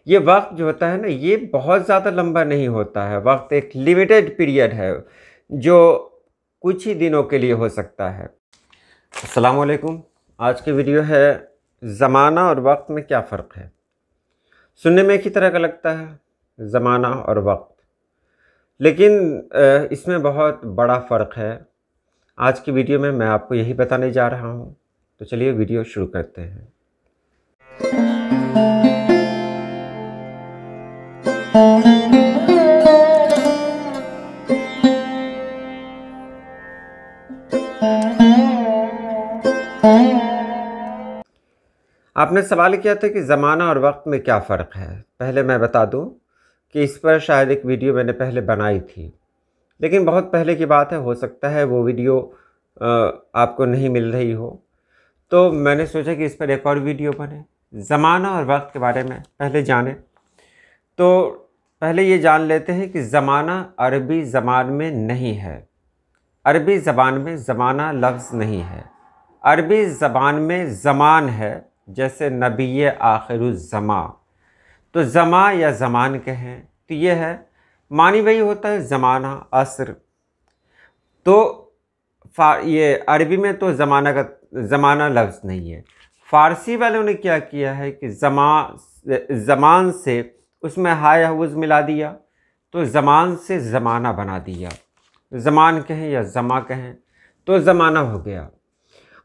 ये वक्त जो होता है ना, ये बहुत ज़्यादा लंबा नहीं होता है। वक्त एक लिमिटेड पीरियड है जो कुछ ही दिनों के लिए हो सकता है। अस्सलाम वालेकुम। आज की वीडियो है ज़माना और वक्त में क्या फ़र्क है। सुनने में एक ही तरह का लगता है ज़माना और वक्त, लेकिन इसमें बहुत बड़ा फ़र्क है। आज की वीडियो में मैं आपको यही बताने जा रहा हूँ। तो चलिए वीडियो शुरू करते हैं। आपने सवाल किया था कि ज़माना और वक्त में क्या फ़र्क है। पहले मैं बता दूं कि इस पर शायद एक वीडियो मैंने पहले बनाई थी, लेकिन बहुत पहले की बात है, हो सकता है वो वीडियो आपको नहीं मिल रही हो। तो मैंने सोचा कि इस पर एक और वीडियो बने, ज़माना और वक्त के बारे में पहले जानें। तो पहले ये जान लेते हैं कि ज़माना अरबी ज़बान में नहीं है। अरबी ज़बान में ज़माना लफ्ज़ नहीं है। अरबी ज़बान में ज़मान है, जैसे नबी आखिरुज़्ज़मा। तो ज़मा या ज़मान कहें तो ये है, मानी वही होता है ज़माना, असर। तो ये अरबी में तो ज़माना लफ्ज़ नहीं है। फ़ारसी वालों ने क्या किया है कि ज़मान से उसमें हाय हवज़ मिला दिया, तो ज़मान से ज़माना बना दिया। ज़मान कहें या ज़मा कहें तो ज़माना हो गया।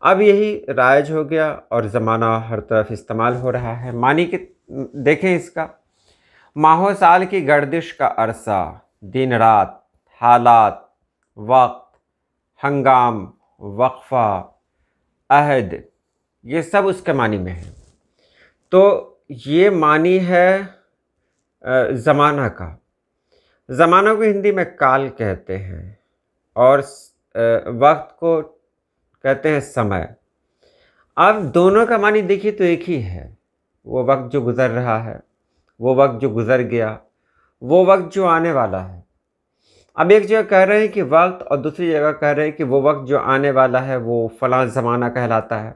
अब यही राइज हो गया और ज़माना हर तरफ इस्तेमाल हो रहा है। मानी कि देखें इसका, माहो साल की गर्दिश का अरसा, दिन रात, हालात, वक्त, हंगाम, वक्फ़ा, अहद, ये सब उसके मानी में है। तो ये मानी है ज़माना का। ज़माना को हिंदी में काल कहते हैं और वक्त को कहते हैं समय। अब दोनों का मानी देखिए तो एक ही है। वो वक्त जो गुज़र रहा है, वो वक्त जो गुज़र गया, वो वक्त जो आने वाला है। अब एक जगह कह रहे हैं कि वक्त और दूसरी जगह कह रहे हैं कि वो वक्त जो आने वाला है वो फ़लाँ ज़माना कहलाता है।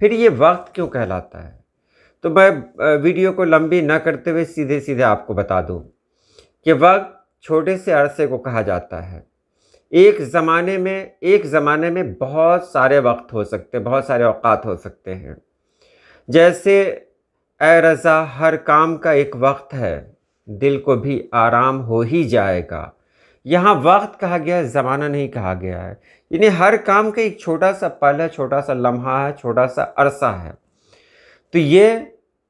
फिर ये वक्त क्यों कहलाता है? तो मैं वीडियो को लंबी न करते हुए सीधे सीधे आपको बता दूँ कि वक्त छोटे से अरसे को कहा जाता है। एक ज़माने में बहुत सारे वक्त हो सकते हैं, बहुत सारे औक़ात हो सकते हैं। जैसे ए रज़ा, हर काम का एक वक्त है, दिल को भी आराम हो ही जाएगा। यहाँ वक्त कहा गया है, ज़माना नहीं कहा गया है। यानी हर काम का एक छोटा सा पल है, छोटा सा लम्हा है, छोटा सा अरसा है। तो ये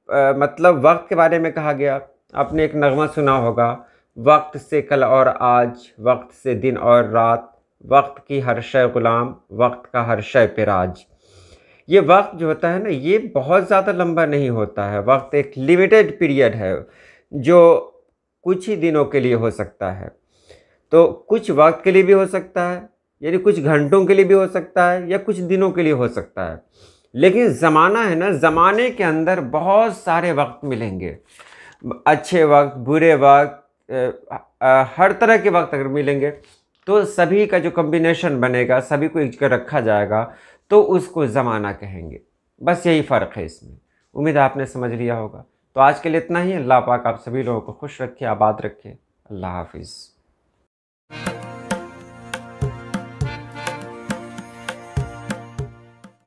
मतलब वक्त के बारे में कहा गया। आपने एक नगमा सुना होगा, वक्त से कल और आज, वक्त से दिन और रात, वक्त की हर शय ग़ुलाम, वक्त का हर शय पे राज। ये वक्त जो होता है ना, ये बहुत ज़्यादा लंबा नहीं होता है। वक्त एक लिमिटेड पीरियड है जो कुछ ही दिनों के लिए हो सकता है। तो कुछ वक्त के लिए भी हो सकता है, यानी कुछ घंटों के लिए भी हो सकता है, या कुछ दिनों के लिए हो सकता है। लेकिन ज़माना है ना, ज़माने के अंदर बहुत सारे वक्त मिलेंगे। अच्छे वक्त, बुरे वक्त, हर तरह के वक्त अगर मिलेंगे तो सभी का जो कॉम्बिनेशन बनेगा, सभी को एक जगह रखा जाएगा, तो उसको ज़माना कहेंगे। बस यही फ़र्क है इसमें। उम्मीद है आपने समझ लिया होगा। तो आज के लिए इतना ही। अल्लाह पाक आप सभी लोगों को खुश रखे, आबाद रखे। अल्लाह हाफिज़।